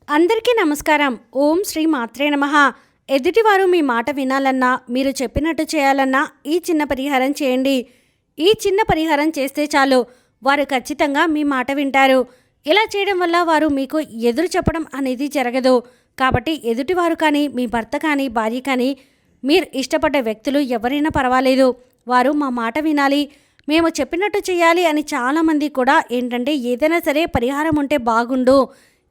అందరికీ నమస్కారం. ఓం శ్రీ మాత్రే నమః. ఎదుటివారు మీ మాట వినాలన్నా, మీరు చెప్పినట్టు చేయాలన్నా ఈ చిన్న పరిహారం చేయండి. ఈ చిన్న పరిహారం చేస్తే చాలు, వారు ఖచ్చితంగా మీ మాట వింటారు. ఇలా చేయడం వల్ల వారు మీకు ఎదురు చెప్పడం అనేది జరగదు. కాబట్టి ఎదుటివారు కానీ, మీ భర్త కానీ, భార్య కానీ, మీరు ఇష్టపడ్డ వ్యక్తులు ఎవరైనా పర్వాలేదు, వారు మా మాట వినాలి, మేము చెప్పినట్టు చేయాలి అని చాలామంది కూడా ఏంటంటే ఏదైనా సరే పరిహారం ఉంటే బాగుండు,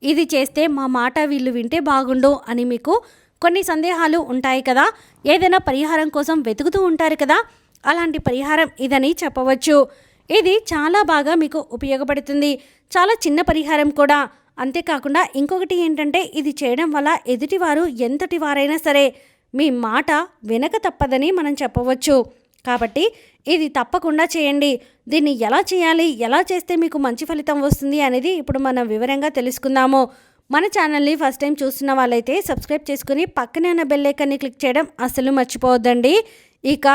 ఇది చేస్తే మా మాట వీళ్ళు వింటే బాగుండు అని మీకు కొన్ని సందేహాలు ఉంటాయి కదా. ఏదైనా పరిహారం కోసం వెతుకుతూ ఉంటారు కదా. అలాంటి పరిహారం ఇదని చెప్పవచ్చు. ఇది చాలా బాగా మీకు ఉపయోగపడుతుంది. చాలా చిన్న పరిహారం కూడా. అంతేకాకుండా ఇంకొకటి ఏంటంటే ఇది చేయడం వల్ల ఎదుటివారు ఎంతటి వారైనా సరే మీ మాట వినక తప్పదని మనం చెప్పవచ్చు. కాబట్టి ఇది తప్పకుండా చేయండి. దీన్ని ఎలా చేయాలి, ఎలా చేస్తే మీకు మంచి ఫలితం వస్తుంది అనేది ఇప్పుడు మనం వివరంగా తెలుసుకుందాము. మన ఛానల్ని ఫస్ట్ టైం చూస్తున్న వాళ్ళైతే సబ్స్క్రైబ్ చేసుకుని పక్కనే ఉన్న బెల్ ఐకాన్ని క్లిక్ చేయడం అస్సలు మర్చిపోవద్దండి. ఇక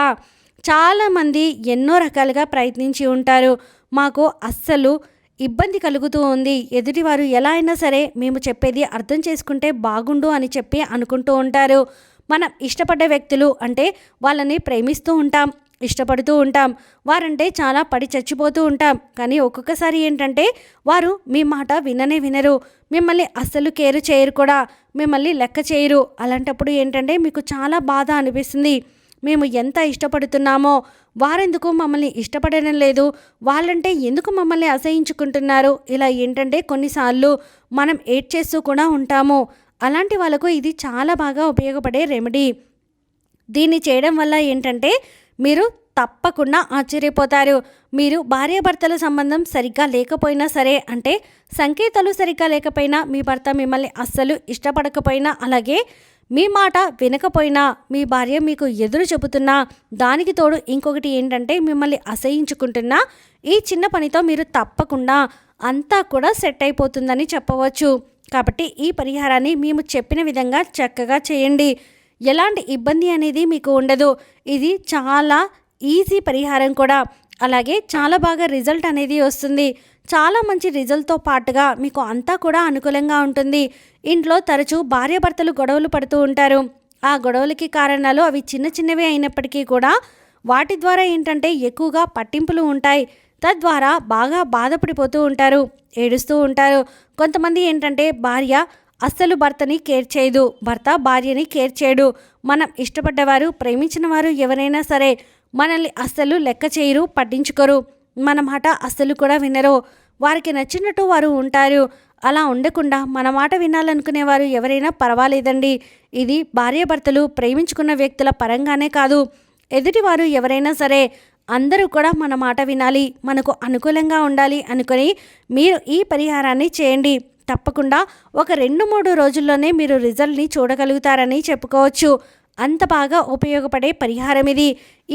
చాలామంది ఎన్నో రకాలుగా ప్రయత్నించి ఉంటారు. మాకు అస్సలు ఇబ్బంది కలుగుతూ ఉంది, ఎదుటివారు ఎలా అయినా సరే మేము చెప్పేది అర్థం చేసుకుంటే బాగుండు అని చెప్పి అనుకుంటూ ఉంటారు. మనం ఇష్టపడ్డ వ్యక్తులు అంటే వాళ్ళని ప్రేమిస్తూ ఉంటాం, ఇష్టపడుతూ ఉంటాం, వారంటే చాలా పడి చచ్చిపోతూ ఉంటాం. కానీ ఒక్కొక్కసారి ఏంటంటే వారు మీ మాట వినరు, మిమ్మల్ని అస్సలు కేర్ చేయరు కూడా, మిమ్మల్ని లెక్క చేయరు. అలాంటప్పుడు ఏంటంటే మీకు చాలా బాధ అనిపిస్తుంది. మేము ఎంత ఇష్టపడుతున్నామో వారెందుకు మమ్మల్ని ఇష్టపడడం లేదు, వాళ్ళంటే ఎందుకు మమ్మల్ని అసహించుకుంటున్నారు, ఇలా ఏంటంటే కొన్నిసార్లు మనం ఏడ్చేస్తూ కూడా ఉంటాము. అలాంటి వాళ్ళకు ఇది చాలా బాగా ఉపయోగపడే రెమెడీ. దీన్ని చేయడం వల్ల ఏంటంటే మీరు తప్పకుండా ఆశ్చర్యపోతారు. మీరు భార్యాభర్తల సంబంధం సరిగ్గా లేకపోయినా సరే, అంటే సంకేతాలు సరిగ్గా లేకపోయినా, మీ భర్త మిమ్మల్ని అస్సలు ఇష్టపడకపోయినా, అలాగే మీ మాట వినకపోయినా, మీ భార్య మీకు ఎదురు చెబుతున్నా, దానికి తోడు ఇంకొకటి ఏంటంటే మిమ్మల్ని అసహించుకుంటున్నా, ఈ చిన్న పనితో మీరు తప్పకుండా అంతా కూడా సెట్ అయిపోతుందని చెప్పవచ్చు. కాబట్టి ఈ పరిహారాన్ని మేము చెప్పిన విధంగా చక్కగా చేయండి. ఎలాంటి ఇబ్బంది అనేది మీకు ఉండదు. ఇది చాలా ఈజీ పరిహారం కూడా. అలాగే చాలా బాగా రిజల్ట్ అనేది వస్తుంది. చాలా మంచి రిజల్ట్తో పాటుగా మీకు అంతా కూడా అనుకూలంగా ఉంటుంది. ఇంట్లో తరచూ భార్యాభర్తలు గొడవలు పడుతూ ఉంటారు. ఆ గొడవలకి కారణాలు అవి చిన్న చిన్నవి అయినప్పటికీ కూడా వాటి ద్వారా ఏంటంటే ఎక్కువగా పట్టింపులు ఉంటాయి. తద్వారా బాగా బాధపడిపోతూ ఉంటారు, ఏడుస్తూ ఉంటారు. కొంతమంది ఏంటంటే భార్య అస్సలు భర్తని కేర్ చేయదు, భర్త భార్యని కేర్ చేయడు. మనం ఇష్టపడ్డవారు, ప్రేమించిన వారు ఎవరైనా సరే మనల్ని అస్సలు లెక్క చేయరు, పట్టించుకోరు, మన మాట అస్సలు కూడా వినరు. వారికి నచ్చినట్టు వారు ఉంటారు. అలా ఉండకుండా మన మాట వినాలనుకునేవారు ఎవరైనా పర్వాలేదండి. ఇది భార్యాభర్తలు ప్రేమించుకున్న వ్యక్తుల పరంగానే కాదు, ఎదుటివారు ఎవరైనా సరే అందరూ కూడా మన మాట వినాలి, మనకు అనుకూలంగా ఉండాలి అనుకొని మీరు ఈ పరిహారాన్ని చేయండి. తప్పకుండా ఒక 2-3 రోజుల్లోనే మీరు రిజల్ట్ని చూడగలుగుతారని చెప్పుకోవచ్చు. అంత బాగా ఉపయోగపడే పరిహారం ఇది.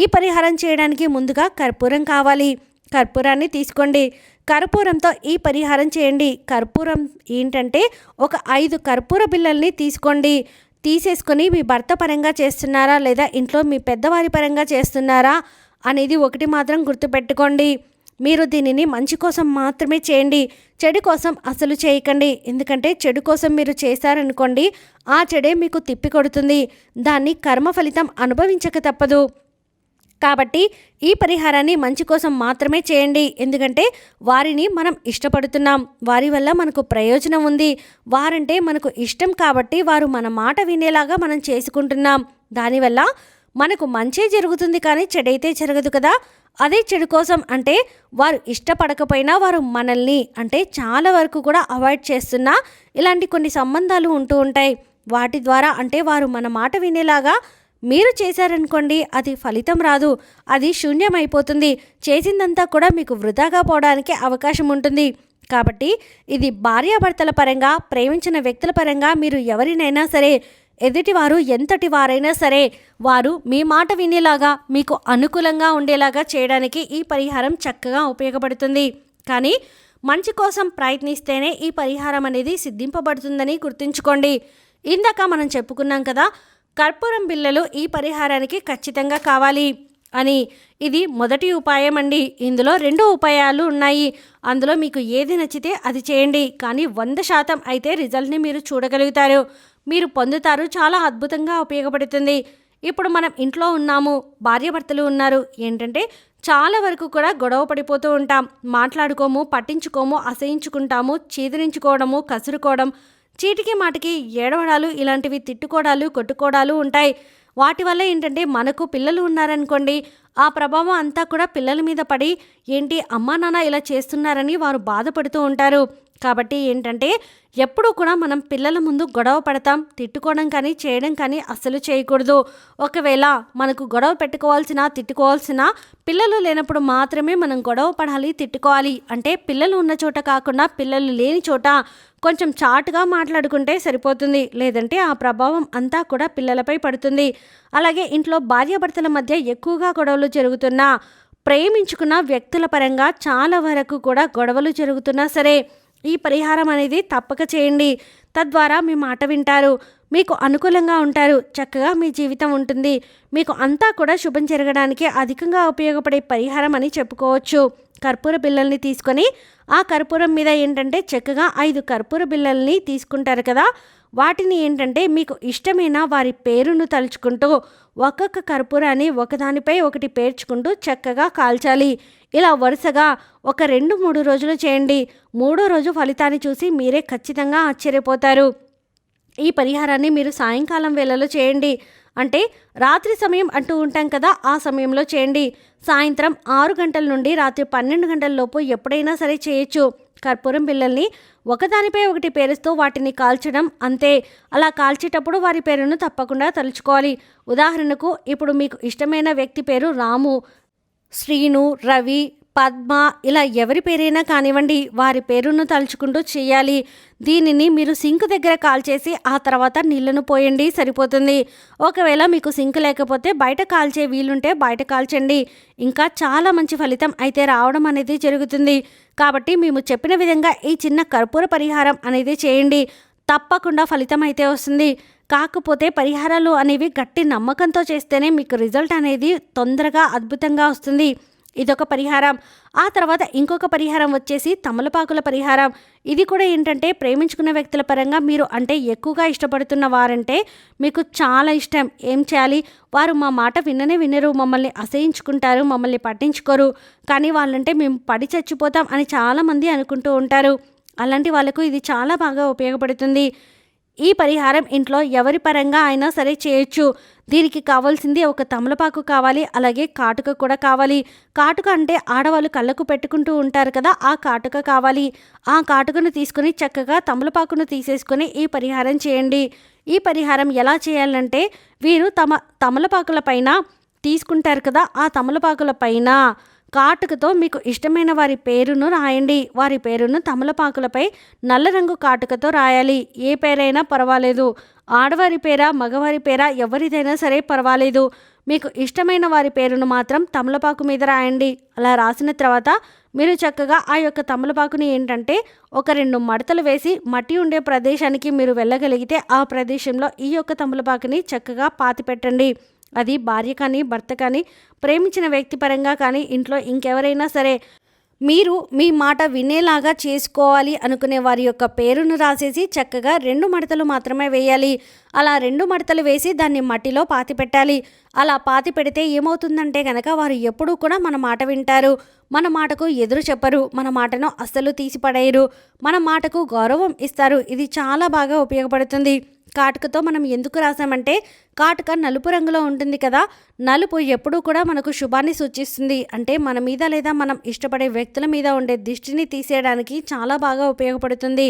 ఈ పరిహారం చేయడానికి ముందుగా కర్పూరం కావాలి. కర్పూరాన్ని తీసుకోండి. కర్పూరంతో ఈ పరిహారం చేయండి. కర్పూరం ఏంటంటే ఒక 5 కర్పూర బిళ్ళల్ని తీసుకోండి. తీసేసుకొని మీ భర్త పరంగా చేస్తున్నారా లేదా ఇంట్లో మీ పెద్దవారి పరంగా చేస్తున్నారా అనేది ఒకటి మాత్రం గుర్తుపెట్టుకోండి. మీరు దీనిని మంచి కోసం మాత్రమే చేయండి, చెడు కోసం అసలు చేయకండి. ఎందుకంటే చెడు కోసం మీరు చేశారనుకోండి, ఆ చెడే మీకు తిప్పి కొడుతుంది. దాన్ని కర్మ ఫలితం అనుభవించక తప్పదు. కాబట్టి ఈ పరిహారాన్ని మంచి కోసం మాత్రమే చేయండి. ఎందుకంటే వారిని మనం ఇష్టపడుతున్నాం, వారి వల్ల మనకు ప్రయోజనం ఉంది, వారంటే మనకు ఇష్టం కాబట్టి వారు మన మాట వినేలాగా మనం చేసుకుంటున్నాం. దానివల్ల మనకు మంచే జరుగుతుంది కానీ చెడైతే జరగదు కదా. అదే చెడు కోసం అంటే వారు ఇష్టపడకపోయినా వారు మనల్ని అంటే చాలా వరకు కూడా అవాయిడ్ చేస్తున్నా ఇలాంటి కొన్ని సంబంధాలు ఉంటూ ఉంటాయి. వాటి ద్వారా అంటే వారు మన మాట వినేలాగా మీరు చేశారనుకోండి, అది ఫలితం రాదు, అది శూన్యమైపోతుంది. చేసిందంతా కూడా మీకు వృధాగా పోవడానికి అవకాశం ఉంటుంది. కాబట్టి ఇది భార్యాభర్తల పరంగా, ప్రేమించిన వ్యక్తుల పరంగా మీరు ఎవరినైనా సరే, ఎదుటివారు ఎంతటి వారైనా సరే వారు మీ మాట వినేలాగా, మీకు అనుకూలంగా ఉండేలాగా చేయడానికి ఈ పరిహారం చక్కగా ఉపయోగపడుతుంది. కానీ మంచి కోసం ప్రయత్నిస్తేనే ఈ పరిహారం అనేది సిద్ధింపబడుతుందని గుర్తుంచుకోండి. ఇందాక మనం చెప్పుకున్నాం కదా, కర్పూరం బిళ్ళలు ఈ పరిహారానికి ఖచ్చితంగా కావాలి. అని. ఇది మొదటి ఉపాయం అండి. ఇందులో 2 ఉపాయాలు ఉన్నాయి. అందులో మీకు ఏది నచ్చితే అది చేయండి. కానీ 100% అయితే రిజల్ట్ని మీరు చూడగలుగుతారు, మీరు పొందుతారు. చాలా అద్భుతంగా ఉపయోగపడుతుంది. ఇప్పుడు మనం ఇంట్లో ఉన్నాము, భార్యాభర్తలు ఉన్నారు. ఏంటంటే చాలా వరకు కూడా గొడవ పడిపోతూ ఉంటాం. మాట్లాడుకోము, పట్టించుకోము, అసహించుకుంటాము, చీదరించుకోవడము, కసురుకోవడం, చీటికి మాటికి ఏడవడాలు, ఇలాంటివి తిట్టుకోవడాలు, కొట్టుకోవడాలు ఉంటాయి. వాటి వల్ల ఏంటంటే మనకు పిల్లలు ఉన్నారనుకోండి, ఆ ప్రభావం అంతా కూడా పిల్లల మీద పడి ఏంటి అమ్మా నాన్న ఇలా చేస్తున్నారని వారు బాధపడుతూ ఉంటారు. కాబట్టి ఏంటంటే ఎప్పుడూ కూడా మనం పిల్లల ముందు గొడవ పడతాం, తిట్టుకోవడం కానీ చేయడం కానీ అస్సలు చేయకూడదు. ఒకవేళ మనకు గొడవ పెట్టుకోవాల్సిన తిట్టుకోవాల్సిన పిల్లలు లేనప్పుడు మాత్రమే మనం గొడవ పడాలి, తిట్టుకోవాలి. అంటే పిల్లలు ఉన్న చోట కాకుండా పిల్లలు లేని చోట కొంచెం చాటుగా మాట్లాడుకుంటే సరిపోతుంది. లేదంటే ఆ ప్రభావం అంతా కూడా పిల్లలపై పడుతుంది. అలాగే ఇంట్లో భార్యాభర్తల మధ్య ఎక్కువగా గొడవలు జరుగుతున్నా, ప్రేమించుకున్న వ్యక్తుల పరంగా చాలా వరకు కూడా గొడవలు జరుగుతున్నా సరే ఈ పరిహారం అనేది తప్పక చేయండి. తద్వారా మీ మాట వింటారు, మీకు అనుకూలంగా ఉంటారు, చక్కగా మీ జీవితం ఉంటుంది. మీకు అంతా కూడా శుభం జరగడానికి అధికంగా ఉపయోగపడే పరిహారం అని చెప్పుకోవచ్చు. కర్పూర బిళ్ళల్ని తీసుకొని ఆ కర్పూరం మీద ఏంటంటే చక్కగా 5 కర్పూర బిళ్ళల్ని తీసుకుంటారు కదా, వాటిని ఏంటంటే మీకు ఇష్టమైన వారి పేరును తలుచుకుంటూ ఒక్కొక్క కర్పూరాన్ని ఒకదానిపై ఒకటి పేర్చుకుంటూ చక్కగా కాల్చాలి. ఇలా వరుసగా ఒక 2-3 రోజులు చేయండి. 3వ రోజు ఫలితాన్ని చూసి మీరే ఖచ్చితంగా ఆశ్చర్యపోతారు. ఈ పరిహారాన్ని మీరు సాయంకాలం వేళలో చేయండి. అంటే రాత్రి సమయం అంటూ ఉంటాం కదా, ఆ సమయంలో చేయండి. సాయంత్రం 6 గంటల నుండి రాత్రి 12 గంటల లోపు ఎప్పుడైనా సరే చేయొచ్చు. కర్పూరం బిళ్ళల్ని ఒకదానిపై ఒకటి పేరుస్తూ వాటిని కాల్చడం అంతే. అలా కాల్చేటప్పుడు వారి పేరును తప్పకుండా తలుచుకోవాలి. ఉదాహరణకు ఇప్పుడు మీకు ఇష్టమైన వ్యక్తి పేరు రాము, శ్రీను, రవి, పద్మ, ఇలా ఎవరి పేరైనా కానివ్వండి, వారి పేరును తలుచుకుంటూ చేయాలి. దీనిని మీరు సింక్ దగ్గర కాల్చేసి ఆ తర్వాత నీళ్లను పోయండి, సరిపోతుంది. ఒకవేళ మీకు సింక్ లేకపోతే బయట కాల్చే వీలుంటే బయట కాల్చండి. ఇంకా చాలా మంచి ఫలితం అయితే రావడం అనేది జరుగుతుంది. కాబట్టి మేము చెప్పిన విధంగా ఈ చిన్న కర్పూర పరిహారం అనేది చేయండి, తప్పకుండా ఫలితం అయితే వస్తుంది. కాకపోతే పరిహారాలు అనేవి గట్టి నమ్మకంతో చేస్తేనే మీకు రిజల్ట్ అనేది తొందరగా అద్భుతంగా వస్తుంది. ఇదొక పరిహారం. ఆ తర్వాత ఇంకొక పరిహారం వచ్చేసి తమలపాకుల పరిహారం. ఇది కూడా ఏంటంటే ప్రేమించుకున్న వ్యక్తుల పరంగా మీరు అంటే ఎక్కువగా ఇష్టపడుతున్న వారంటే మీకు చాలా ఇష్టం. ఏం చేయాలి, వారు మా మాట విననే వినరు, మమ్మల్ని అసహించుకుంటారు, మమ్మల్ని పట్టించుకోరు, కానీ వాళ్ళంటే మేము పడి చచ్చిపోతాం అని చాలామంది అనుకుంటూ ఉంటారు. అలాంటి వాళ్ళకు ఇది చాలా బాగా ఉపయోగపడుతుంది. ఈ పరిహారం ఇంట్లో ఎవరి పరంగా అయినా సరే చేయొచ్చు. దీనికి కావాల్సింది ఒక తమలపాకు కావాలి, అలాగే కాటుక కూడా కావాలి. కాటుక అంటే ఆడవాళ్ళు కళ్ళకు పెట్టుకుంటూ ఉంటారు కదా, ఆ కాటుక కావాలి. ఆ కాటుకను తీసుకుని చక్కగా తమలపాకును తీసేసుకొని ఈ పరిహారం చేయండి. ఈ పరిహారం ఎలా చేయాలంటే వీరు తమలపాకుల పైన తీసుకుంటారు కదా, ఆ తమలపాకుల పైన కాటుకతో మీకు ఇష్టమైన వారి పేరును రాయండి. వారి పేరును తమలపాకులపై నల్ల రంగు కాటుకతో రాయాలి. ఏ పేరైనా పర్వాలేదు, ఆడవారి పేరా మగవారి పేరా ఎవరిదైనా సరే పర్వాలేదు. మీకు ఇష్టమైన వారి పేరును మాత్రం తమలపాకు మీద రాయండి. అలా రాసిన తర్వాత మీరు చక్కగా ఆ యొక్క తమలపాకుని ఏంటంటే ఒక 2 మడతలు వేసి మట్టి ఉండే ప్రదేశానికి మీరు వెళ్ళగలిగితే ఆ ప్రదేశంలో ఈ యొక్క తమలపాకుని చక్కగా పాతిపెట్టండి. అది భార్య కానీ భర్త కానీ ప్రేమించిన వ్యక్తి పరంగా కానీ ఇంట్లో ఇంకెవరైనా సరే మీరు మీ మాట వినేలాగా చేసుకోవాలి అనుకునే వారి యొక్క పేరును రాసేసి చక్కగా 2 మడతలు మాత్రమే వేయాలి. అలా 2 మడతలు వేసి దాన్ని మట్టిలో పాతి పెట్టాలి. అలా పాతి పెడితే ఏమవుతుందంటే కనుక వారు ఎప్పుడూ కూడా మన మాట వింటారు, మన మాటకు ఎదురు చెప్పరు, మన మాటను అస్సలు తీసిపడేయరు, మన మాటకు గౌరవం ఇస్తారు. ఇది చాలా బాగా ఉపయోగపడుతుంది. కాటుకతో మనం ఎందుకు రాసామంటే కాటుక నలుపు రంగులో ఉంటుంది కదా, నలుపు ఎప్పుడూ కూడా మనకు శుభాన్ని సూచిస్తుంది. అంటే మన మీద లేదా మనం ఇష్టపడే వ్యక్తుల మీద ఉండే దిష్టిని తీసేయడానికి చాలా బాగా ఉపయోగపడుతుంది.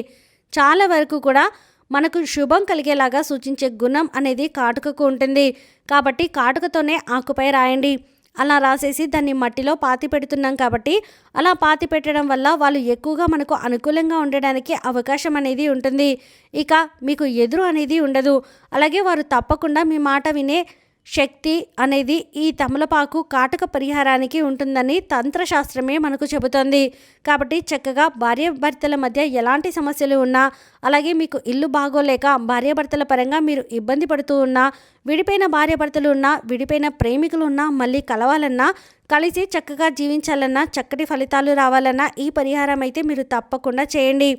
చాలా వరకు కూడా మనకు శుభం కలిగేలాగా సూచించే గుణం అనేది కాటుకకు ఉంటుంది. కాబట్టి కాటుకతోనే ఆకుపై రాయండి. అలా రాసేసి దాన్ని మట్టిలో పాతి పెడుతున్నాం కాబట్టి అలా పాతి పెట్టడం వల్ల వాళ్ళు ఎక్కువగా మనకు అనుకూలంగా ఉండడానికి అవకాశం అనేది ఉంటుంది. ఇక మీకు ఎదురు అనేది ఉండదు. అలాగే వారు తప్పకుండా మీ మాట వినే శక్తి అనేది ఈ తమలపాకు కాటక పరిహారానికి ఉంటుందని తంత్రశాస్త్రమే మనకు చెబుతోంది. కాబట్టి చక్కగా భార్యాభర్తల మధ్య ఎలాంటి సమస్యలు ఉన్నా, అలాగే మీకు ఇల్లు బాగోలేక భార్యాభర్తల పరంగా మీరు ఇబ్బంది పడుతూ ఉన్నా, విడిపోయిన భార్యాభర్తలు ఉన్నా, విడిపోయిన ప్రేమికులు ఉన్నా, మళ్ళీ కలవాలన్నా, కలిసి చక్కగా జీవించాలన్నా, చక్కటి ఫలితాలు రావాలన్నా ఈ పరిహారం అయితే మీరు తప్పకుండా చేయండి.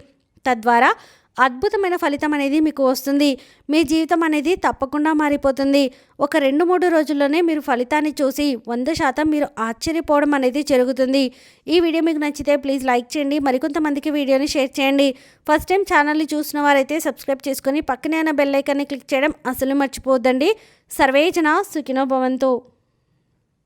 తద్వారా అద్భుతమైన ఫలితం అనేది మీకు వస్తుంది. మీ జీవితం అనేది తప్పకుండా మారిపోతుంది. ఒక 2-3 రోజుల్లోనే మీరు ఫలితాన్ని చూసి 100% మీరు ఆశ్చర్యపోవడం అనేది జరుగుతుంది. ఈ వీడియో మీకు నచ్చితే ప్లీజ్ లైక్ చేయండి. మరికొంతమందికి వీడియోని షేర్ చేయండి. ఫస్ట్ టైం ఛానల్ని చూసిన వారైతే సబ్స్క్రైబ్ చేసుకొని పక్కనే ఉన్న బెల్ ఐకాన్ని క్లిక్ చేయడం అసలు మర్చిపోవద్దండి. సర్వేజన సుఖినో భవంతు.